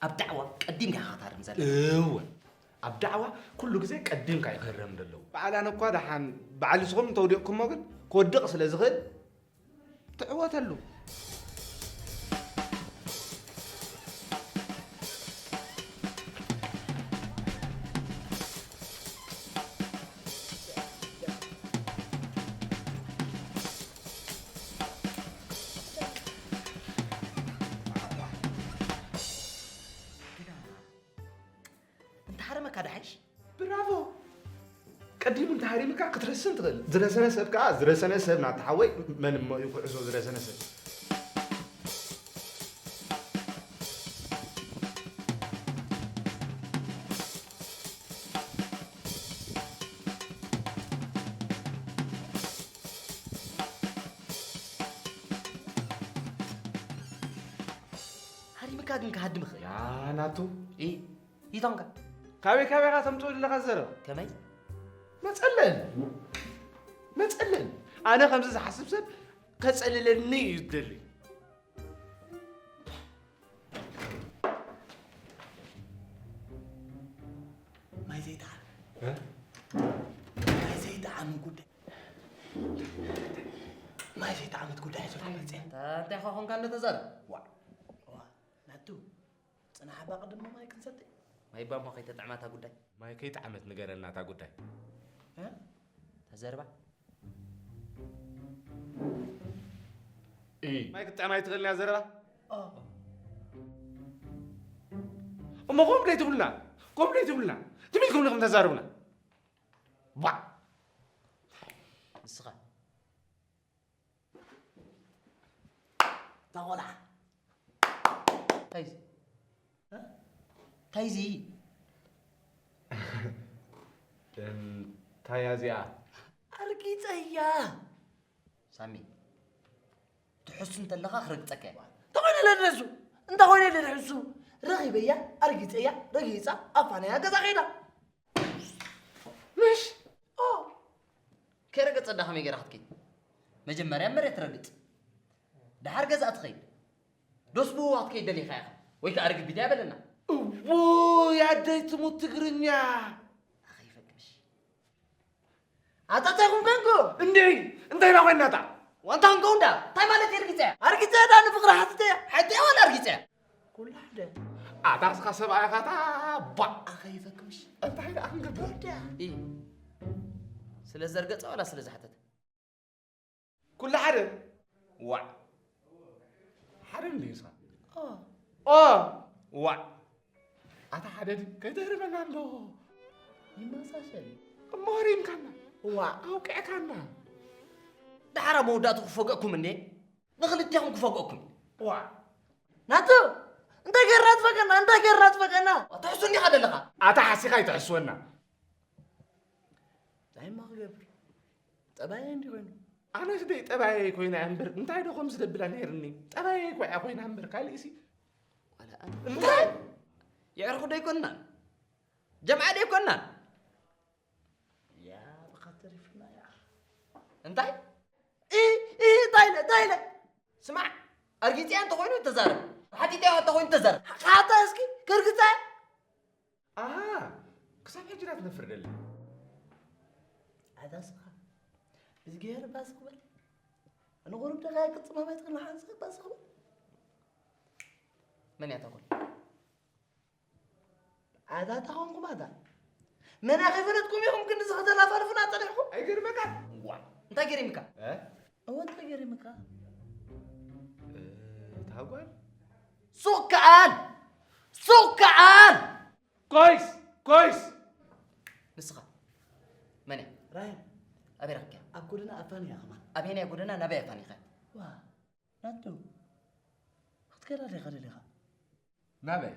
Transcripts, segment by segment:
أبدعوة قديم كهاتارم زلمة إيوه أبدعوة كل جزء قديم كاي خرم دلو بعد أنا قاعد حن بعد سخم توديكم ما قد كودق سلزغل تعوات له برافو قديم انت هاري مكا كترسن تغل زرسنا سب كا زرسنا سب نتحوي من ما يقعسو زرسنا سب هاري مكاغن كهدم خير يا ناتو إيه يتونغا كاوي غاتمطو لك زرا كمي ما تسألن أنا خمسة حسب سب كتسألني يدلي ما يزيد عن ما يزيد عن قد ما يزيد عن قد أنت يا خو كان نتزر وا ناتو أنا حابة أقدم ما يكون صدق ما يبقى ما كيت تعمتها قد ما كيت عمت نجارنا تا قد ها تزربا إيه ما كنت عماي تغلي يا زرا آه أما قوم لي تقولنا تبيكم لكم تزاربنا با نسخة طاولة تايزي ها تايزي تايازيا أركيت أيا سامي تحس أنت اللي خرجتك تقول للرسو أنت قول للرسو رغيب يا أركيت أيا رغيسة أفاني يا كذا خيرا مش كيرجع تصدق هم يجرحتك مجمرة مرة رجت ده هرجع أتخيل دوس بو وقت كيد اللي خير ويك أرجع بداية بلنا أوه يا ديت متقرنيا خايفك مش أتاتكم كنكو انت هنا وين نتا وانت هنقول ده طيب أنا ترجع ده أنا فقرة حتى ولا أرجع كل حدا أتاس خسب أي خطا با خايفك مش انت هنا أنقذ إيه سلزرقة ولا سلزحتت كل حدا وا حدا اللي يصير وا أتا حدا دي كيدير من عنده يما ساشل موريم كنا وا أو كنا ده حرام وداتو فوقكم مني نخلتهم فوقكم وا ناتو انت قرات فكنا تحسوني هذا لغا أتا حسي خاي تحسونا زي ما قبل تباين عندي وين أنا سدي تباي كوين أمبر أنت هيدا خمس دبلا نيرني تباي كوين أمبر كاليسي ولا أنت يعرفوا ده يكوننا جماعة ده يكوننا يا بخاطر فينا يا انت ايه تايله اسمع ارجيتي انت وين انتظر حتى انت وين انتظر حتى اسكي كركتا كسان يجرات نفرد لي هذا صح بزغير بس قبل انا غرب دقائق تصمم ما يتقل حنس بس قبل من يتقول هذا تهونكم هذا من اخي فرتكم يمكن نزغد لا فرفنا طلعكم أي قرمك انت قريمك هو انت قريمك تهاقل سكان كويس نسخة مني رايم أبي ركّا أقولنا أفاني يا أخوان أبيني أقولنا نبي أفاني خير واه ناتو اختكر لي غالي لها نبي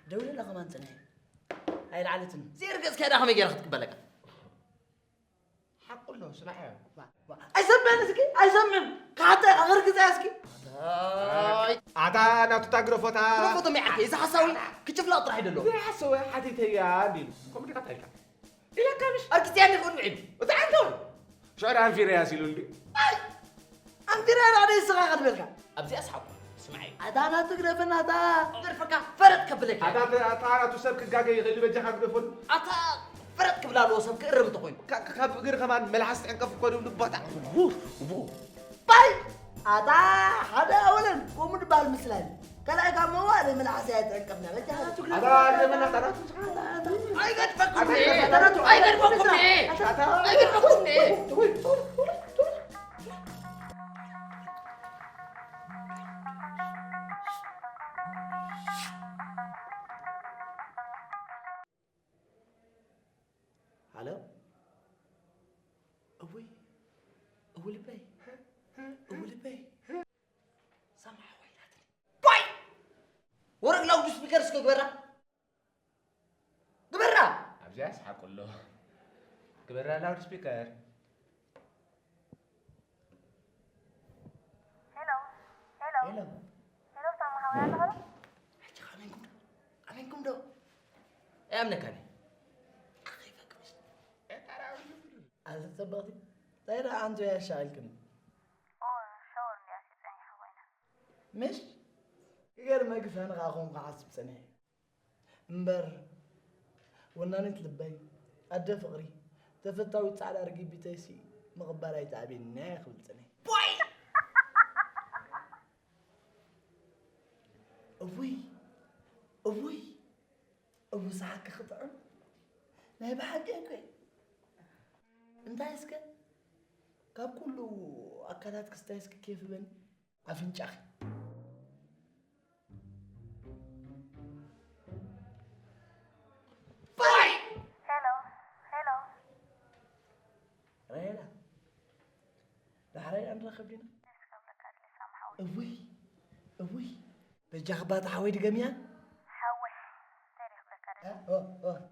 دولة لغمان تنهي هاي العالتنا زير قز كذا هم يجي ياخذك بالك حق له سمعها أيسمع نسكي أيسمع كحتى أغرق زاسكي أتا أنا تتقرفوتا رفض معك إذا حسوي كتشوف لا أطرح يدلو زي حسوي حدي تيادي كم دي قتلك إلا كمش أركتي أنا يكون معي وتعالوا شعر أنفير يا سيلوندي أنفير أنا عليه الصغار قد بالك أبزي أصحاب اسمعي أنا تقرفنا أتا قرفك فرد قبلك أتا تسبك جاجي يغلي بجاك قرفون أتا فرد قبل الوصف كرم تقول كاب غير كمان ملحس عنكف كودو نبطع باي أتا هذا أولا ومن بالمثلان كلا كم مواد من عسايات عنكفنا أتا من أتا أي قد فكرني أي قد فكرني أي قد فكرني هلو أولي باي سامع ويلاتني باي ورق لو دو سبيكرز كبرة أبزي أصحاب كله كبرنا لاود سبيكر هلو sama hawa halo. حاجة عليكم دو يا أمنك أنا هذا تبغي طيرة عنده يا شايلكم Oh, shower ni asit ay hawena. مش غير ما يقف أنا غاقوم قاعد بسنة مبر وانا نتلبي أدى فقري تفتاوي تعالى رقيب بتيسي مغبرة يتعبين ناخذ سنة أبوي ساعك خطأ ما يبحق أكوي انت عايزك كاب كله أكلات كستايسك كيف بني عفين شاخي Hello. ريلا لحري أنا خبينا أبوي بجاخبات حويد جميع Hawe. Dari belakang. أوه